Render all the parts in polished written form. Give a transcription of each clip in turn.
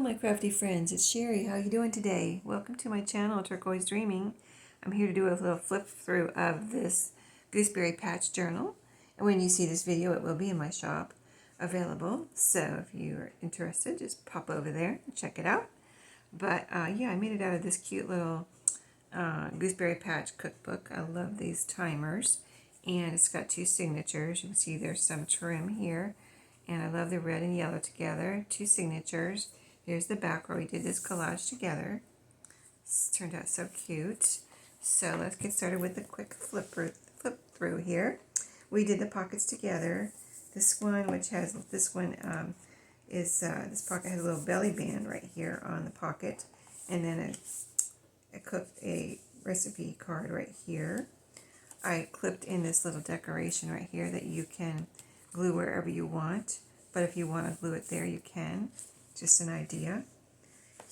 my crafty friends, it's Sheree. How you doing today? Welcome to my channel, Turquoise Dreaming. I'm here to do a little flip through of this Gooseberry Patch Journal. And when you see this video, it will be in my shop available. So if you're interested, just pop over there and check it out. But yeah, I made it out of this cute little Gooseberry Patch cookbook. I love these timers. And it's got two signatures. You can see there's some trim here. And I love the red and yellow together. Two signatures. Here's the back where we did this collage together. This turned out so cute. So let's get started with a quick flip through here. We did the pockets together. This one, which has this pocket has a little belly band right here on the pocket, and then a recipe card right here. I clipped in this little decoration right here that you can glue wherever you want, but if you want to glue it there, you can. Just an idea.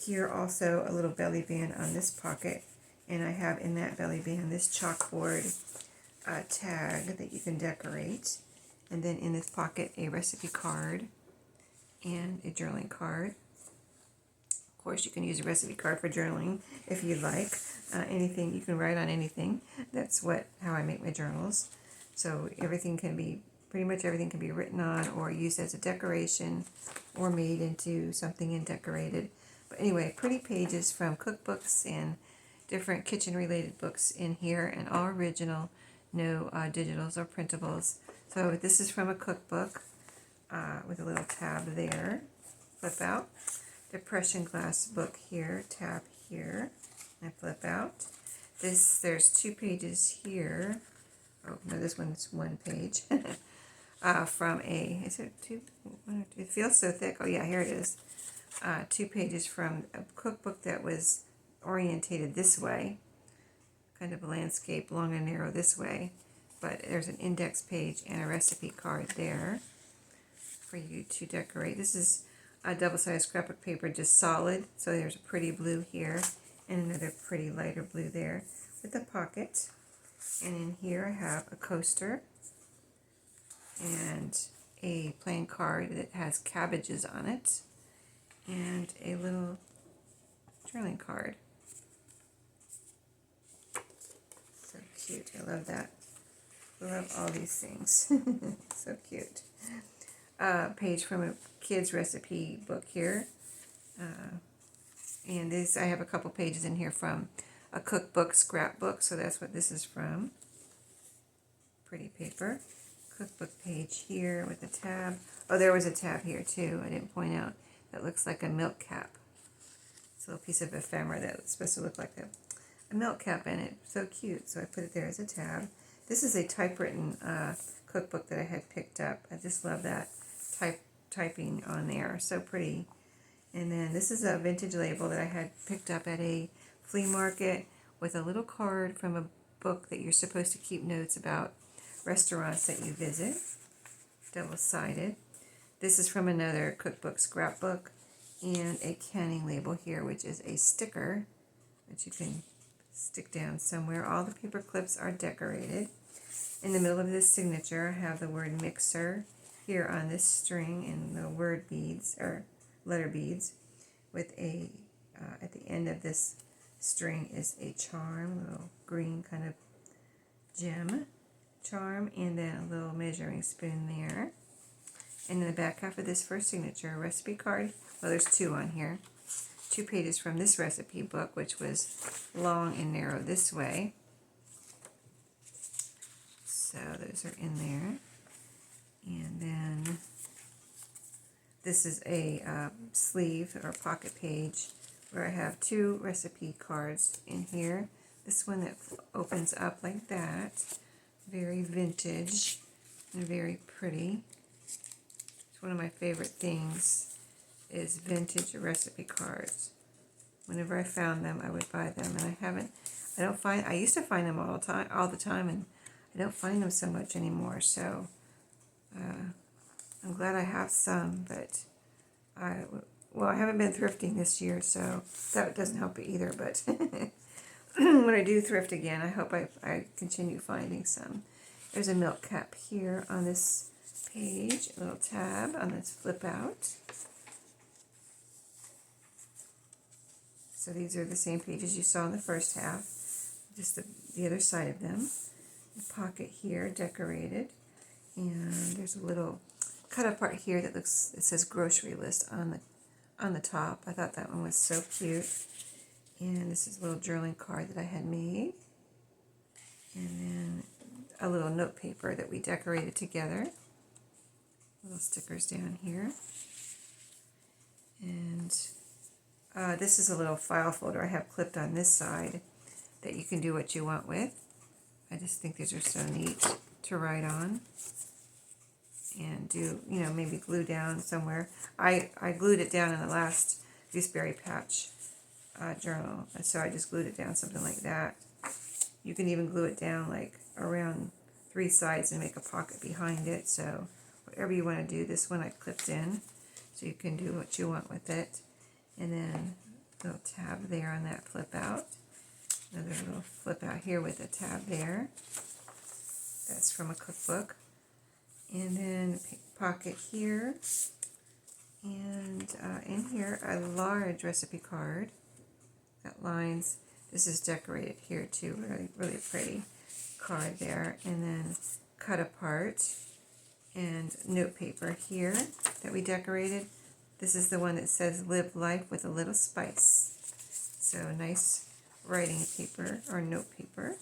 Here also a little belly band on this pocket, and I have in that belly band this chalkboard tag that you can decorate, and then in this pocket a recipe card and a journaling card. Of course, you can use a recipe card for journaling if you like. Anything, you can write on anything. That's how I make my journals. So pretty much everything can be written on or used as a decoration or made into something and decorated. But anyway, pretty pages from cookbooks and different kitchen related books in here, and all original, no digitals or printables. So this is from a cookbook with a little tab there. Flip out. Depression glass book here, tab here, and flip out. There's 2 pages here. Oh no, this one's 1 page. From is it 2? It feels so thick. Oh yeah, here it is. 2 pages from a cookbook that was orientated this way, kind of a landscape, long and narrow this way. But there's an index page and a recipe card there for you to decorate. This is a double-sided scrapbook paper, just solid. So there's a pretty blue here and another pretty lighter blue there with a pocket. And in here I have a coaster and a plain card that has cabbages on it, and a little journaling card. So cute. I love that. I love all these things. So cute. Page from a kid's recipe book here. And I have a couple pages in here from a cookbook scrapbook, so that's what this is from. Pretty paper. Cookbook page here with a tab. Oh, there was a tab here too. I didn't point out. That looks like a milk cap. It's a little piece of ephemera that's supposed to look like a milk cap in it. So cute. So I put it there as a tab. This is a typewritten cookbook that I had picked up. I just love that typing on there. So pretty. And then this is a vintage label that I had picked up at a flea market with a little card from a book that you're supposed to keep notes about restaurants that you visit. Double-sided. This is from another cookbook scrapbook, and a canning label here, which is a sticker that you can stick down somewhere. All the paper clips are decorated. In the middle of this signature, I have the word mixer here on this string, and the word beads, or letter beads, with a, at the end of this string is a charm, little green kind of gem charm, and then a little measuring spoon there. And in the back half of this first signature, a recipe card. Well, there's 2 on here. 2 pages from this recipe book, which was long and narrow this way. So those are in there. And then this is a sleeve or pocket page where I have 2 recipe cards in here. This one that opens up like that. Very vintage and very pretty. It's one of my favorite things is vintage recipe cards. Whenever I found them, I would buy them, and I used to find them all the time, and I don't find them so much anymore. So I'm glad I have some, but I haven't been thrifting this year, so that doesn't help it either. But when I do thrift again, I hope I continue finding some. There's a milk cap here on this page, a little tab on this flip out. So these are the same pages you saw in the first half, just the other side of them. The pocket here, decorated, and there's a little cut apart here that looks, it says grocery list on the top. I thought that one was so cute. And this is a little journaling card that I had made. And then a little note paper that we decorated together. Little stickers down here. And this is a little file folder I have clipped on this side that you can do what you want with. I just think these are so neat to write on and do, you know, maybe glue down somewhere. I glued it down in the last Gooseberry Patch journal, and so I just glued it down something like that. You can even glue it down like around 3 sides and make a pocket behind it, so whatever you want to do. This one I clipped in, so you can do what you want with it. And then a little tab there on that flip out. Another little flip out here with a tab there. That's from a cookbook. And then pocket here. And in here, a large recipe card. Got lines. This is decorated here too. Really, really pretty card there. And then cut apart. And note paper here that we decorated. This is the one that says live life with a little spice. So nice writing paper or note paper.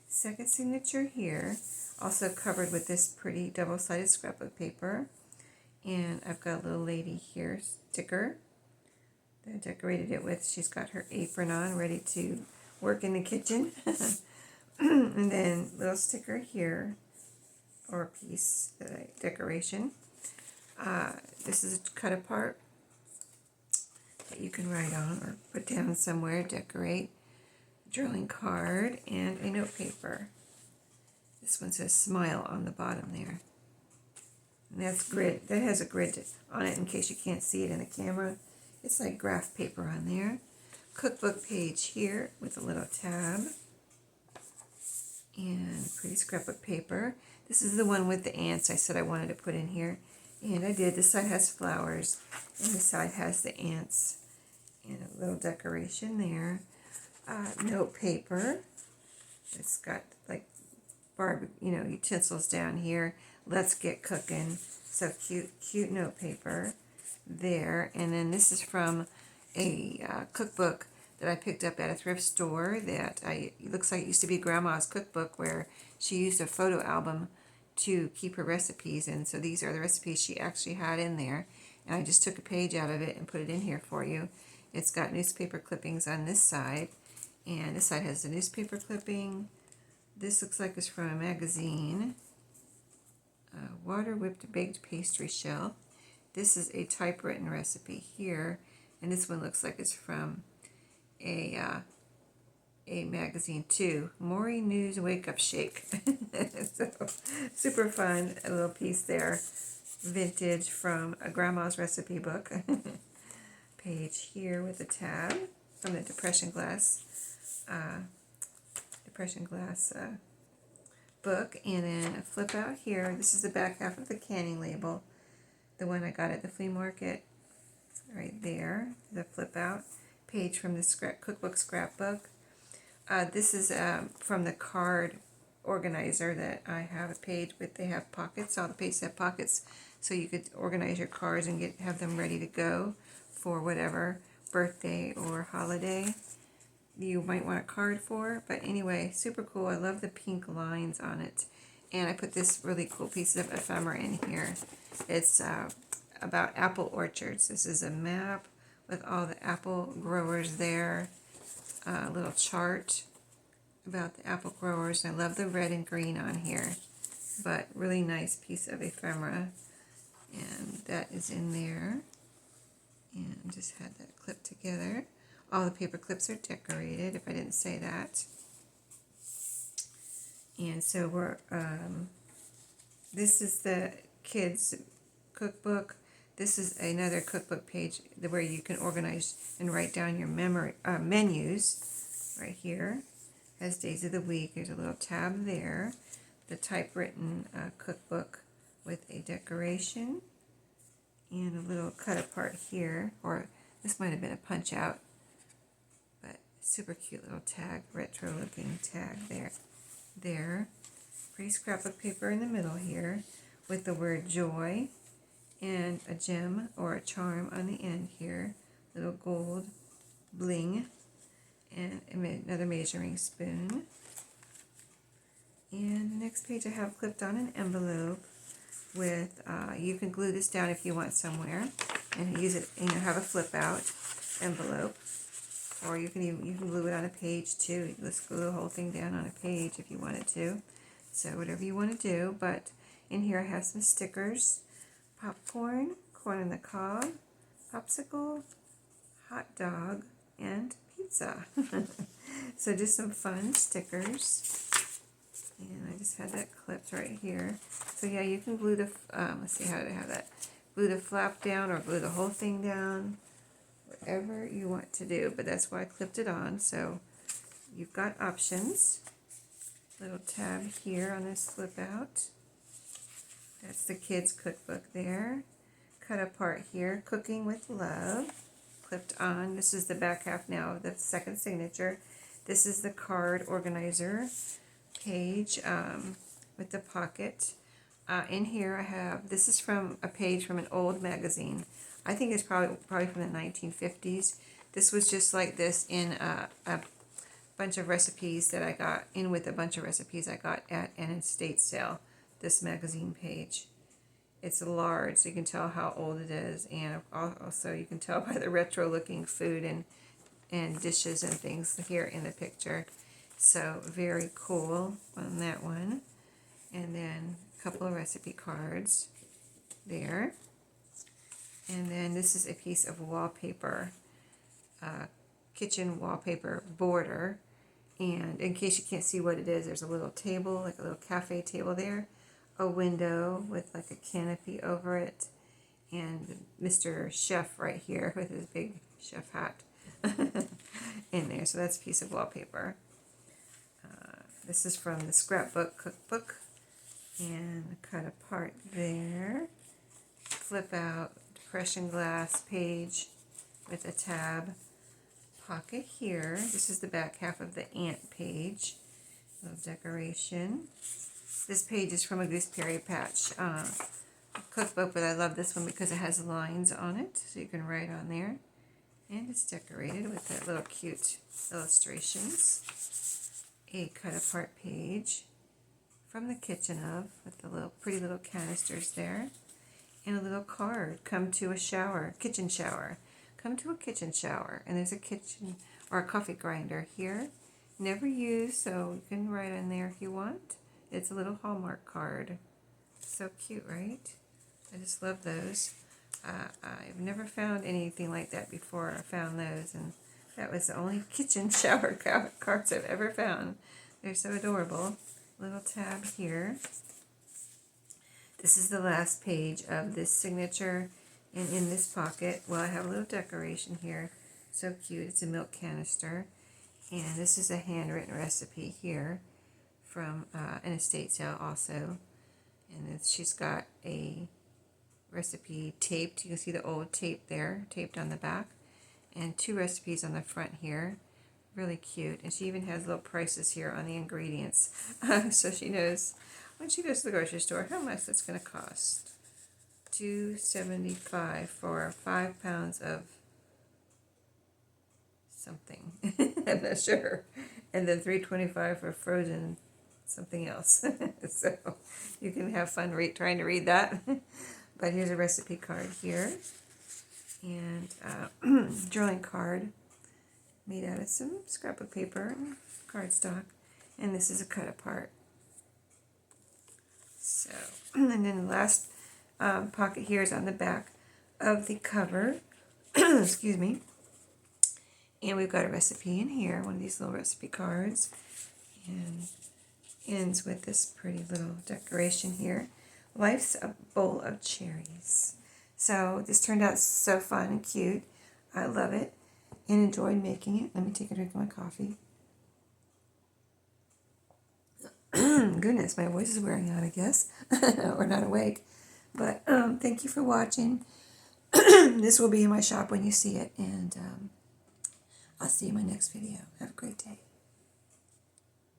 Second signature here, also covered with this pretty double-sided scrapbook paper. And I've got a little lady here sticker that I decorated it with. She's got her apron on, ready to work in the kitchen. And then little sticker here, or a piece decoration. This is a cut apart that you can write on or put down somewhere, decorate. Journaling card and a note paper. This one says smile on the bottom there. And that's grid. That has a grid on it in case you can't see it in the camera. It's like graph paper on there. Cookbook page here with a little tab. And pretty scrapbook paper. This is the one with the ants I said I wanted to put in here. And I did. This side has flowers. And this side has the ants. And a little decoration there. Note paper. It's got like utensils down here. Let's get cooking. So cute note paper there. And then this is from a cookbook that I picked up at a thrift store that it looks like it used to be Grandma's cookbook, where she used a photo album to keep her recipes in. So these are the recipes she actually had in there. And I just took a page out of it and put it in here for you. It's got newspaper clippings on this side. And this side has the newspaper clipping. This looks like it's from a magazine. Water whipped baked pastry shell. This is a typewritten recipe here. And this one looks like it's from a magazine too. Maury News Wake Up Shake. So super fun, a little piece there. Vintage from a Grandma's recipe book. Page here with a tab from the Depression Glass book, and then a flip out here. This is the back half of the canning label, the one I got at the flea market, right there. The flip out page from the cookbook scrapbook. This is from the card organizer that I have a page with. They have pockets. All the pages have pockets, so you could organize your cards and have them ready to go for whatever birthday or holiday you might want a card for. But anyway, super cool. I love the pink lines on it. And I put this really cool piece of ephemera in here. It's about apple orchards. This is a map with all the apple growers there. A little chart about the apple growers. I love the red and green on here. But really nice piece of ephemera. And that is in there. And just had that clipped together. All the paper clips are decorated, if I didn't say that. And so we're, this is the kids' cookbook. This is another cookbook page where you can organize and write down your menus. Right here has days of the week. There's a little tab there. The typewritten cookbook with a decoration. And a little cut apart here, or this might have been a punch out. Super cute little tag, retro looking tag there. Pretty scrapbook paper in the middle here with the word joy and a gem or a charm on the end here. Little gold bling and another measuring spoon. And the next page I have clipped on an envelope with, you can glue this down if you want somewhere and use it, have a flip out envelope. Or you can glue it on a page too. Let's glue the whole thing down on a page if you wanted to. So whatever you want to do. But in here I have some stickers. Popcorn, corn on the cob, popsicle, hot dog, and pizza. So just some fun stickers. And I just had that clipped right here. So yeah, you can glue the, let's see how to have that. Glue the flap down or glue the whole thing down. Whatever you want to do. But that's why I clipped it on. So you've got options. Little tab here on this flip out. That's the kids' cookbook there. Cut apart here. Cooking with Love. Clipped on. This is the back half now, the second signature. This is the card organizer page with the pocket. In here I have, this is from a page from an old magazine. I think it's probably from the 1950s. This was just like this in a bunch of recipes that I got, with a bunch of recipes I got at an estate sale. This magazine page. It's large, so you can tell how old it is, and also you can tell by the retro looking food and dishes and things here in the picture. So very cool on that one. And then a couple of recipe cards there. And then this is a piece of wallpaper, kitchen wallpaper border. And in case you can't see what it is, there's a little table, like a little cafe table there. A window with like a canopy over it. And Mr. Chef right here with his big chef hat in there. So that's a piece of wallpaper. This is from the Scrapbook Cookbook. And cut apart there. Flip out depression glass page with a tab. Pocket here. This is the back half of the ant page. Little decoration. This page is from a Gooseberry Patch cookbook, but I love this one because it has lines on it, so you can write on there. And it's decorated with that little cute illustrations. A cut apart page from the kitchen of, with the little pretty little canisters there. And a little card, come to a shower, kitchen shower. Come to a kitchen shower. And there's a kitchen or a coffee grinder here. Never used, so you can write on there if you want. It's a little Hallmark card. So cute, right? I just love those. I've never found anything like that before. I found those, and that was the only kitchen shower cards I've ever found. They're so adorable. Little tab here. This is the last page of this signature, and in this pocket, well, I have a little decoration here. So cute. It's a milk canister, and this is a handwritten recipe here from an estate sale also. And she's got a recipe taped. You can see the old tape there, taped on the back, and 2 recipes on the front here. Really cute. And she even has little prices here on the ingredients. So she knows when she goes to the grocery store how much that's going to cost. $2.75 for 5 pounds of something. I'm not sure. And then $3.25 for frozen something else. So you can have fun trying to read that. But here's a recipe card here. And drawing card made out of some scrapbook paper and cardstock. And this is a cut apart. So, and then the last pocket here is on the back of the cover. Excuse me. And we've got a recipe in here, one of these little recipe cards. And ends with this pretty little decoration here. Life's a bowl of cherries. So this turned out so fun and cute. I love it and enjoyed making it. Let me take a drink of my coffee. Goodness, my voice is wearing out, I guess. Or not awake. But thank you for watching. This will be in my shop when you see it. And I'll see you in my next video. Have a great day.